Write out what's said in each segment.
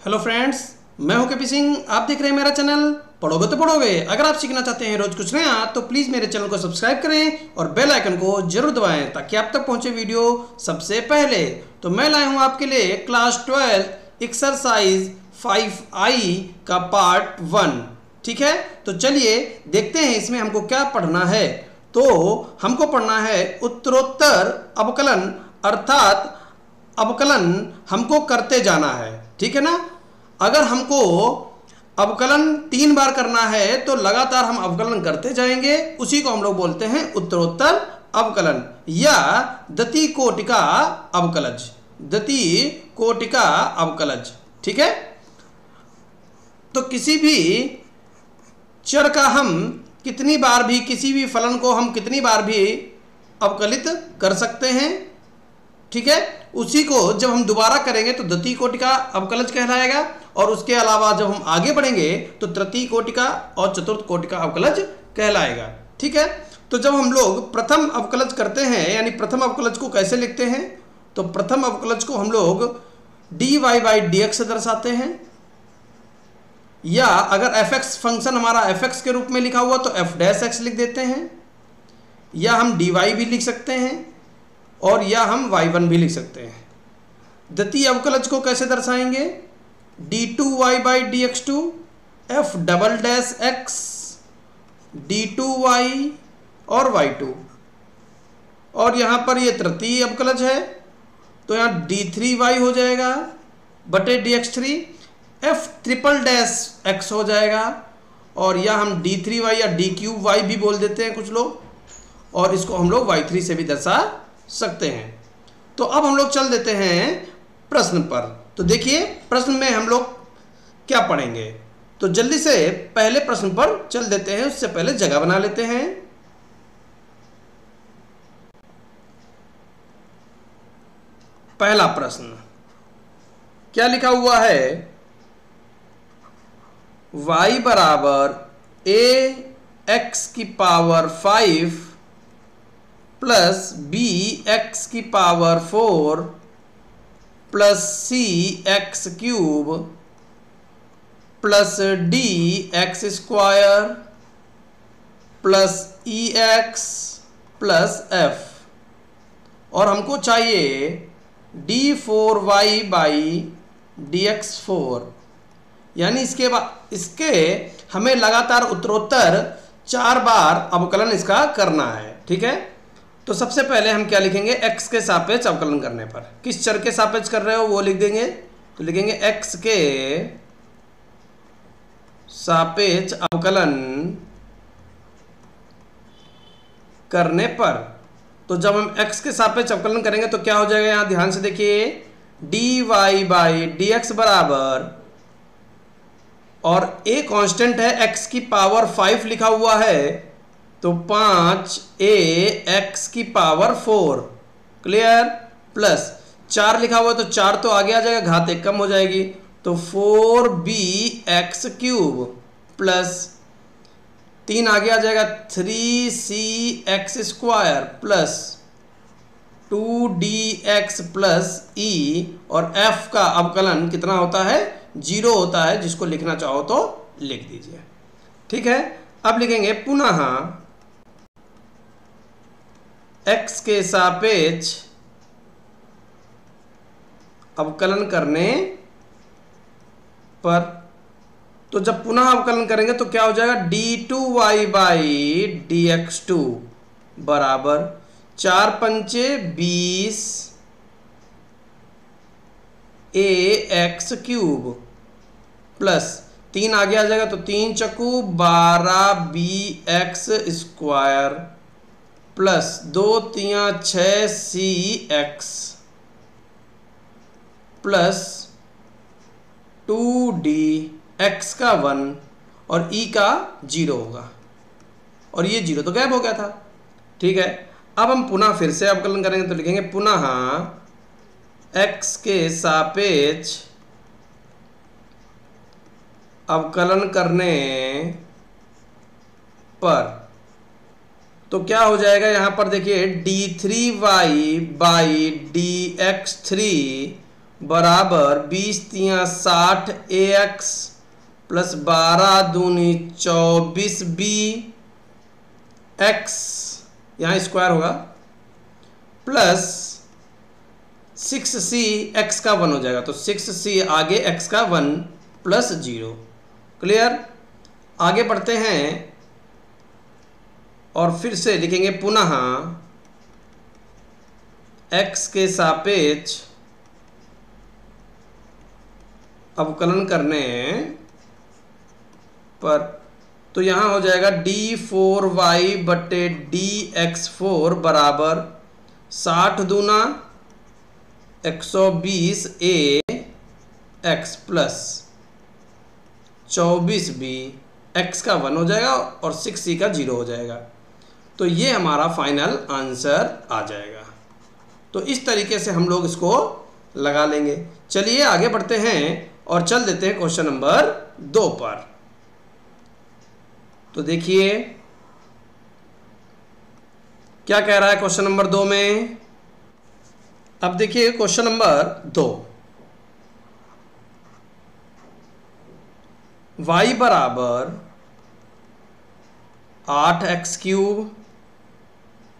Hello friends, मैं हूं KP Singh. आप देख रहे हैं मेरा चैनल पढ़ोगे तो पढ़ोगे। अगर आप सीखना चाहते हैं रोज कुछ नया तो प्लीज़ मेरे चैनल को सब्सक्राइब करें और बेल आइकन को जरूर दबाएं ताकि आप तक पहुंचे वीडियो सबसे पहले। तो मैं लाया हूं आपके लिए क्लास 12 एक्सरसाइज 5I का पार्ट 1। ठीक है, तो चलिए देखते हैं इसमें हमको क्या पढ़ना है। तो हमको पढ़ना है उत्तरोत्तर अवकलन, अर्थात अवकलन हमको करते जाना है। ठीक है ना। अगर हमको अवकलन 3 बार करना है तो लगातार हम अवकलन करते जाएंगे, उसी को हम लोग बोलते हैं उत्तरोत्तर अवकलन या दति कोटिका अवकलज। दति कोटिका अवकलज। ठीक है। तो किसी भी चर का हम कितनी बार भी, किसी भी फलन को हम कितनी बार भी अवकलित कर सकते हैं। ठीक है। उसी को जब हम दोबारा करेंगे तो द्वितीय कोटि का अवकलज कहलाएगा, और उसके अलावा जब हम आगे बढ़ेंगे तो तृतीय कोटि का और चतुर्थ कोटि का अवकलज कहलाएगा। ठीक है। तो जब हम लोग प्रथम अवकलज करते हैं, यानी प्रथम अवकलज को कैसे लिखते हैं, तो प्रथम अवकलज को हम लोग dy/dx से दर्शाते हैं, या अगर fx फंक्शन हमारा fx के रूप में लिखा हुआ तो f' लिख देते हैं, या हम dy भी लिख सकते हैं, और या हम y1 भी लिख सकते हैं। द्वितीय अवकलज को कैसे दर्शाएंगे, d2y/dx2 f"x d2y और y2। और यहाँ पर ये तृतीय अवकलज है तो यहाँ d3y हो जाएगा बटे dx3, f"x हो जाएगा, और या हम d3y या d3y भी बोल देते हैं कुछ लोग, और इसको हम लोग y3 से भी दर्शा सकते हैं। तो अब हम लोग चल देते हैं प्रश्न पर। तो देखिए प्रश्न में हम लोग क्या पढ़ेंगे, तो जल्दी से पहले प्रश्न पर चल देते हैं। उससे पहले जगह बना लेते हैं। पहला प्रश्न क्या लिखा हुआ है, y बराबर ax⁵ plus bx⁴ plus c⁵ plus dx² plus ex plus f, और हमको चाहिए d4y/dx4, यानी इसके हमें लगातार उत्तरोत्तर 4 बार अवकलन इसका करना है। ठीक है। तो सबसे पहले हम क्या लिखेंगे, x के सापेक्ष अवकलन करने पर किस चर के सापेक्ष कर रहे हो वो लिख देंगे। तो लिखेंगे x के सापेक्ष अवकलन करने पर। तो जब हम x के सापेक्ष अवकलन करेंगे तो क्या हो जाएगा, यहां ध्यान से देखिए, dy/dx बराबर, और a कांस्टेंट है, x⁵ लिखा हुआ है तो 5ax⁴, क्लियर, प्लस 4 लिखा हुआ है तो 4 तो आगे आ जाएगा, घात 1 कम हो जाएगी, तो 4bx³ प्लस 3 आगे आ जाएगा 3cx² plus 2dx plus e, और f का अवकलन कितना होता है, 0 होता है, जिसको लिखना चाहो तो लिख दीजिए। ठीक है। अब लिखेंगे पुनः x के सापेक्ष अवकलन करने पर। तो जब पुनः अवकलन करेंगे तो क्या हो जाएगा, d2y/dx2 बराबर 4×5 20ax³ प्लस 3 आगे आ जाएगा तो 3×4 12bx² plus 2×3 6cx plus 2dx का 1 और e का 0 होगा, और ये 0 तो गायब हो गया था। ठीक है। अब हम पुनः फिर से अवकलन करेंगे तो लिखेंगे पुनः x के सापेक्ष अवकलन करने पर। तो क्या हो जाएगा, यहां पर देखिए d3y/dx3 बराबर 20 तियां 60 ax प्लस 12 दूनी 24 b x, यहाँ स्क्वायर होगा, प्लस 6c x का 1 हो जाएगा। तो 6c आगे x का 1 प्लस 0। क्लियर। आगे बढ़ते हैं और फिर से लिखेंगे पुनः x के सापेक्ष अवकलन करने पर, तो यहाँ हो जाएगा d4y बटे dx4 बराबर 60 दूना 120 a x plus 24 b x का 1 हो जाएगा और 6c का 0 हो जाएगा। तो ये हमारा फाइनल आंसर आ जाएगा। तो इस तरीके से हम लोग इसको लगा लेंगे। चलिए आगे बढ़ते हैं और चल देते हैं क्वेश्चन नंबर 2 पर। तो देखिए क्या कह रहा है क्वेश्चन नंबर 2 में। अब देखिए क्वेश्चन नंबर 2, y बराबर 8x cube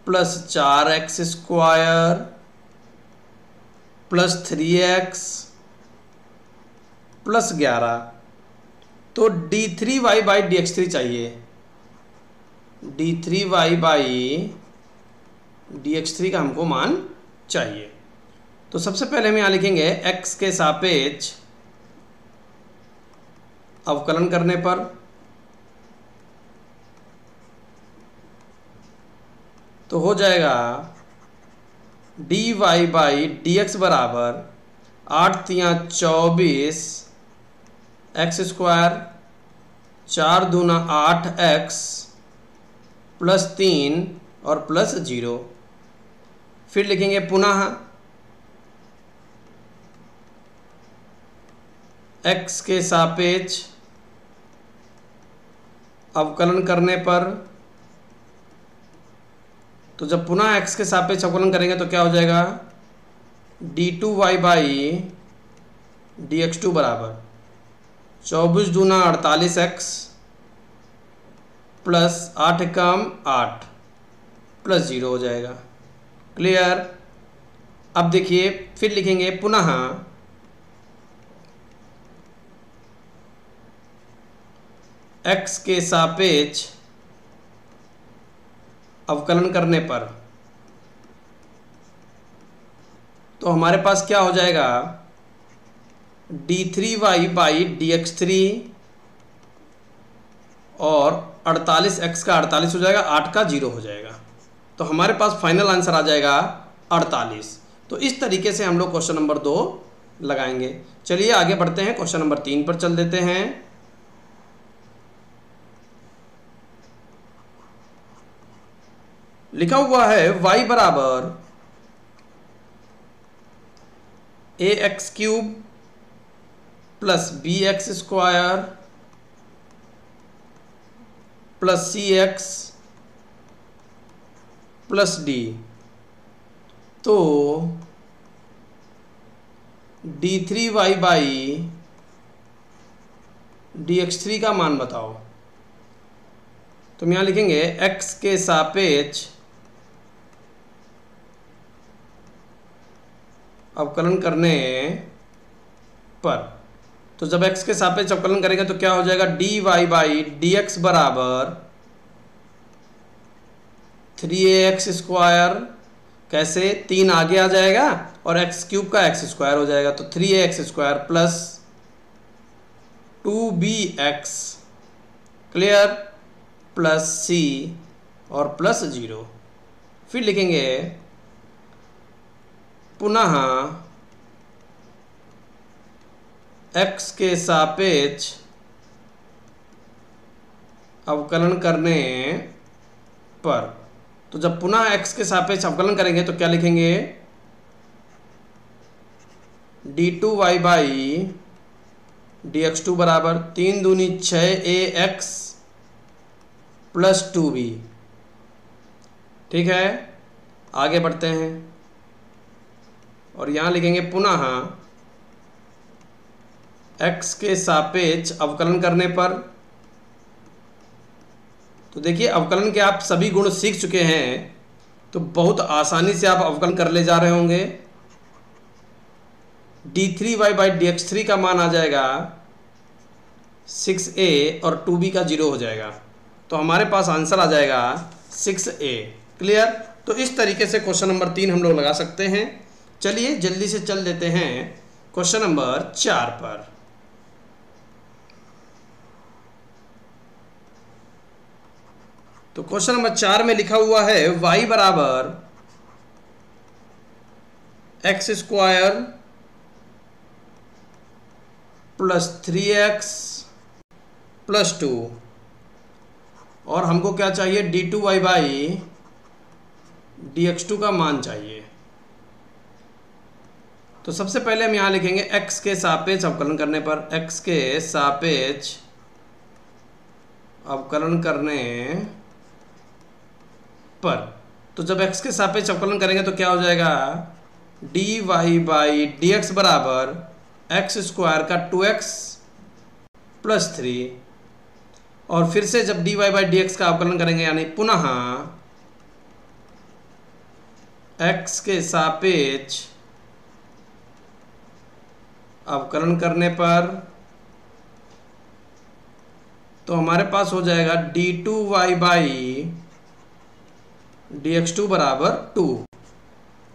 plus 4x square plus 3x plus 11, तो d3y बाई dx3 चाहिए। d3y बाई dx3 का हमको मान चाहिए। तो सबसे पहले हम यहाँ लिखेंगे x के सापेक्ष अवकलन करने पर, तो हो जाएगा dy बाई dx बराबर 8 तियां 24 x स्क्वायर 4 दूना 8x प्लस 3 और प्लस 0। फिर लिखेंगे पुनः x के सापेक्ष अवकलन करने पर, तो जब पुनः x के सापेक्ष अवकलन करेंगे तो क्या हो जाएगा d2y बाई dx2 बराबर 24 दूना 48x प्लस 8 कम 8 प्लस 0 हो जाएगा। क्लियर। अब देखिए फिर लिखेंगे पुनः x के सापेक्ष अवकलन करने पर, तो हमारे पास क्या हो जाएगा d3y बाई dx3 और 48x का 48 हो जाएगा, 8 का 0 हो जाएगा। तो हमारे पास फाइनल आंसर आ जाएगा 48। तो इस तरीके से हम लोग क्वेश्चन नंबर 2 लगाएंगे। चलिए आगे बढ़ते हैं, क्वेश्चन नंबर 3 पर चल देते हैं। लिखा हुआ है y बराबर ax cube plus bx square plus cx plus d, तो d3y बाई dx3 का मान बताओ। तो हम यहाँ लिखेंगे x के सापेक्ष अवकलन करने पर, तो जब x के सापेक्ष अवकलन करेंगे तो क्या हो जाएगा dy बाई dx बराबर 3ax स्क्वायर, कैसे 3 आगे आ जाएगा और x क्यूब का x स्क्वायर हो जाएगा, तो 3ax square plus 2bx, clear, plus c और प्लस 0। फिर लिखेंगे पुनः x के सापेक्ष अवकलन करने पर, तो जब पुनः x के सापेक्ष अवकलन करेंगे तो क्या लिखेंगे d2y बाई dx2 बराबर 3 दूनी 6ax प्लस 2b। ठीक है, आगे बढ़ते हैं और यहाँ लिखेंगे पुनः x के सापेक्ष अवकलन करने पर, तो देखिए अवकलन के आप सभी गुण सीख चुके हैं, तो बहुत आसानी से आप अवकलन कर ले जा रहे होंगे। d3y/dx3 का मान आ जाएगा 6a और 2b का 0 हो जाएगा, तो हमारे पास आंसर आ जाएगा 6a। क्लियर? तो इस तरीके से क्वेश्चन नंबर 3 हम लोग लगा सकते हैं। चलिए जल्दी से चल देते हैं क्वेश्चन नंबर 4 पर। तो क्वेश्चन नंबर 4 में लिखा हुआ है y बराबर x square plus 3x plus 2, और हमको क्या चाहिए, d2y/dx2 का मान चाहिए। तो सबसे पहले हम यहाँ लिखेंगे x के सापेक्ष अवकलन करने पर, x के सापेक्ष अवकलन करने पर, तो जब x के सापेक्ष अवकलन करेंगे तो क्या हो जाएगा, dy/dx बराबर x स्क्वायर का 2x प्लस 3, और फिर से जब dy/dx का अवकलन करेंगे यानी पुनः x के सापेक्ष अवकलन करने पर, तो हमारे पास हो जाएगा d2y/dx2 बराबर 2।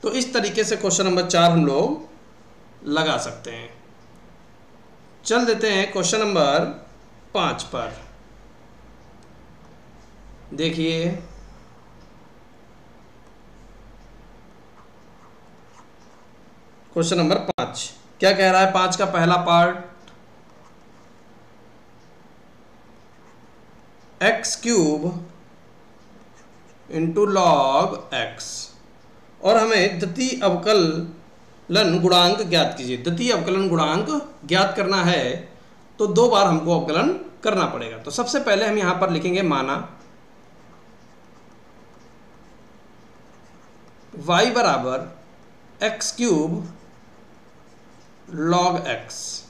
तो इस तरीके से क्वेश्चन नंबर 4 हम लोग लगा सकते हैं। चल देते हैं क्वेश्चन नंबर 5 पर। देखिए क्वेश्चन नंबर 5 क्या कह रहा है। 5 का पहला part, x³ into log x, और हमें द्वितीय अवकलन गुणांक ज्ञात कीजिए। द्वितीय अवकलन गुणांक ज्ञात करना है तो 2 बार हमको अवकलन करना पड़ेगा। तो सबसे पहले हम यहां पर लिखेंगे माना y बराबर x³ log x,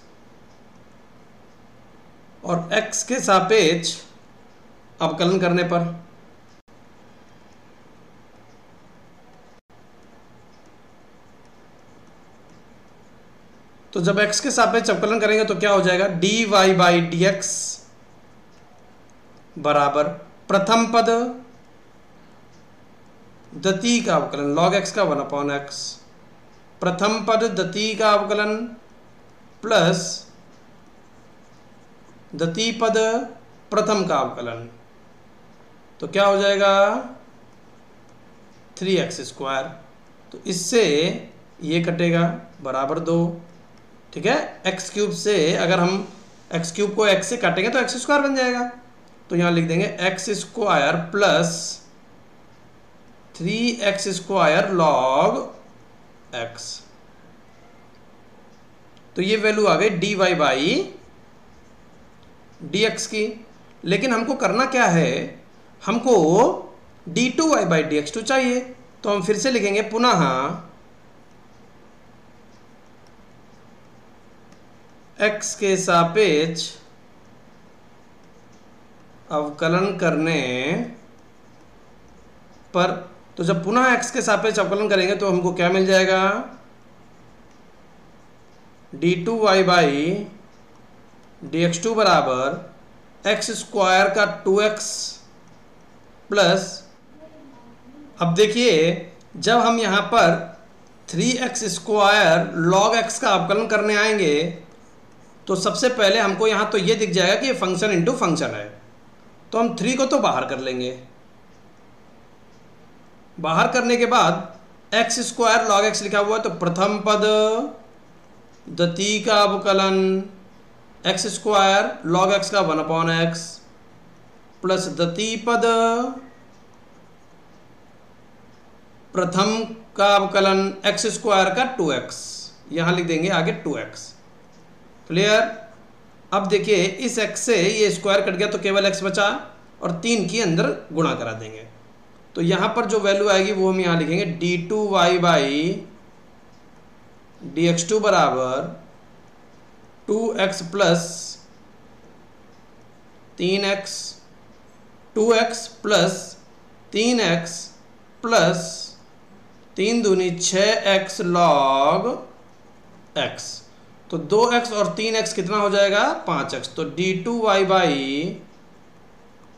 और x के सापेक्ष अवकलन करने पर, तो जब x के सापेक्ष अवकलन करेंगे तो क्या हो जाएगा, dy/dx बराबर प्रथम पद द्वितीय का अवकलन log x का 1/x, प्रथम पद द्वितीय का अवकलन प्लस द्वितीय पद प्रथम का अवकलन, तो क्या हो जाएगा 3x²। तो इससे ये कटेगा बराबर 2। ठीक है, x³ से अगर हम x³ को x से काटेंगे तो x² बन जाएगा। तो यहाँ लिख देंगे x² plus 3x² log x। तो ये वैल्यू आ गई dy/dx की। लेकिन हमको करना क्या है, हमको d2y/dx2 चाहिए। तो हम फिर से लिखेंगे पुनः x के सापेक्ष अवकलन करने पर, तो जब पुनः x के सापेक्ष अवकलन करेंगे तो हमको क्या मिल जाएगा, d2y/dx2 बराबर x² का 2x प्लस, अब देखिए जब हम यहाँ पर 3x² log x का अवकलन करने आएंगे तो सबसे पहले हमको यहाँ तो ये दिख जाएगा कि ये फंक्शन इंटू फंक्शन है, तो हम 3 को तो बाहर कर लेंगे। बाहर करने के बाद x² log x लिखा हुआ है, तो प्रथम पद द्वितीय का अवकलन x² log x का 1/x प्लस द्वितीय पद प्रथम का अवकलन x² का 2x, यहाँ लिख देंगे आगे 2x। क्लियर? अब देखिए इस x से ये स्क्वायर कट गया तो केवल x बचा, और 3 की अंदर गुणा करा देंगे। तो यहाँ पर जो वैल्यू आएगी वो हम यहाँ लिखेंगे d2y/dx2 बराबर 2x plus 3x 2x plus 3x plus 3 दूनी 6x log x। तो 2x और 3x कितना हो जाएगा 5x। तो d2y बाई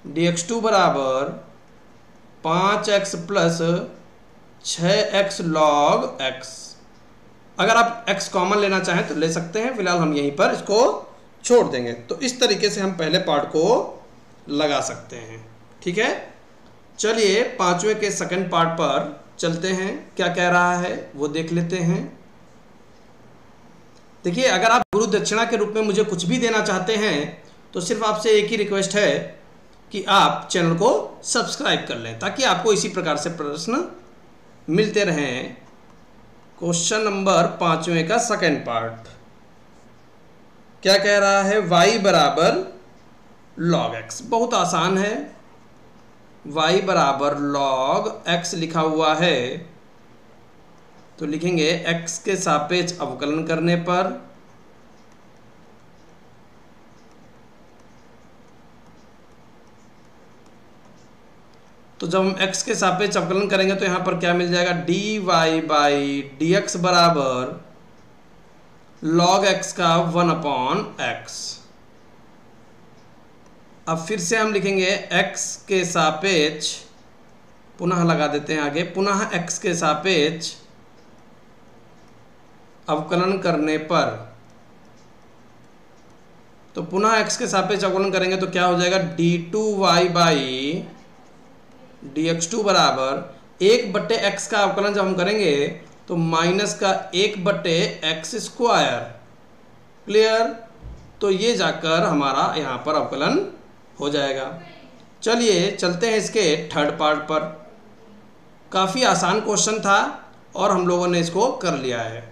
dx2 बराबर 5x plus 6x log x। अगर आप x कॉमन लेना चाहें तो ले सकते हैं, फिलहाल हम यहीं पर इसको छोड़ देंगे। तो इस तरीके से हम पहले पार्ट को लगा सकते हैं। ठीक है, चलिए पांचवें के सेकंड पार्ट पर चलते हैं, क्या कह रहा है वो देख लेते हैं। देखिए, अगर आप गुरु दक्षिणा के रूप में मुझे कुछ भी देना चाहते हैं तो सिर्फ आपसे एक ही रिक्वेस्ट है कि आप चैनल को सब्सक्राइब कर लें, ताकि आपको इसी प्रकार से प्रश्न मिलते रहें। क्वेश्चन नंबर 5वें का सेकंड पार्ट क्या कह रहा है, y बराबर log x। बहुत आसान है, y बराबर log x लिखा हुआ है तो लिखेंगे x के सापेक्ष अवकलन करने पर तो जब हम x के सापेक्ष अवकलन करेंगे तो यहां पर क्या मिल जाएगा, dy बाई dx बराबर log x का 1/x। अब फिर से हम लिखेंगे x के सापेक्ष, पुनः लगा देते हैं आगे, पुनः x के सापेक्ष अवकलन करने पर तो पुनः x के सापेक्ष अवकलन करेंगे तो क्या हो जाएगा, d2y बाई dx2 बराबर 1/x का अवकलन जब हम करेंगे तो माइनस का 1/x स्क्वायर। क्लियर, तो ये जाकर हमारा यहाँ पर अवकलन हो जाएगा। चलिए चलते हैं इसके थर्ड पार्ट पर। काफ़ी आसान क्वेश्चन था और हम लोगों ने इसको कर लिया है।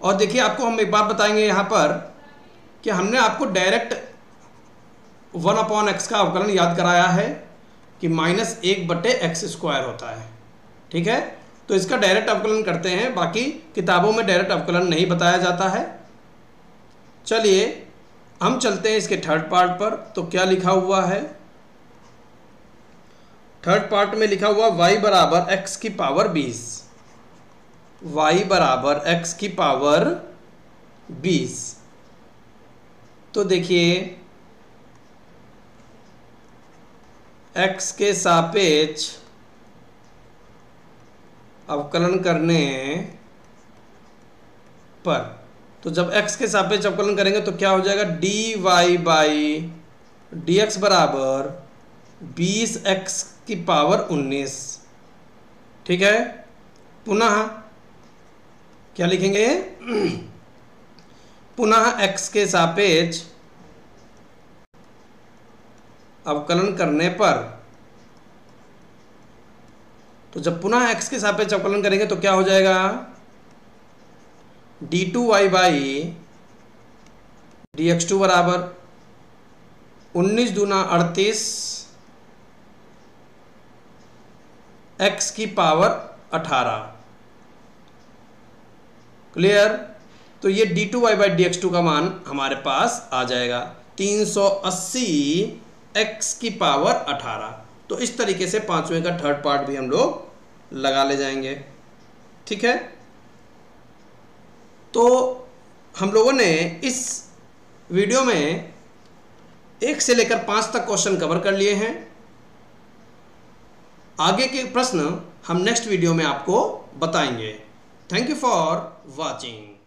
और देखिए, आपको हम एक बात बताएंगे यहाँ पर कि हमने आपको डायरेक्ट 1/x का अवकलन याद कराया है कि -1/x स्क्वायर होता है। ठीक है, तो इसका डायरेक्ट अवकलन करते हैं, बाकी किताबों में डायरेक्ट अवकलन नहीं बताया जाता है। चलिए हम चलते हैं इसके थर्ड पार्ट पर। तो क्या लिखा हुआ है, थर्ड पार्ट में लिखा हुआ y बराबर x की पावर 20, y बराबर x की पावर 20। तो देखिए, x के सापेक्ष अवकलन करने पर तो जब x के सापेक्ष अवकलन करेंगे तो क्या हो जाएगा, dy बाई dx बराबर 20x की पावर 19। ठीक है, पुनः क्या लिखेंगे, पुनः x के सापेक्ष अवकलन करने पर तो जब पुनः x के सापेक्ष अवकलन करेंगे तो क्या हो जाएगा, d2y बाई dx2 बराबर 19 दूना 38 x की पावर 18। क्लियर, तो ये d2y बाई dx2 का मान हमारे पास आ जाएगा 380 x की पावर 18। तो इस तरीके से पांचवें का थर्ड पार्ट भी हम लोग लगा ले जाएंगे। ठीक है, तो हम लोगों ने इस वीडियो में 1 से लेकर 5 तक क्वेश्चन कवर कर लिए हैं। आगे के प्रश्न हम नेक्स्ट वीडियो में आपको बताएंगे। Thank you for watching.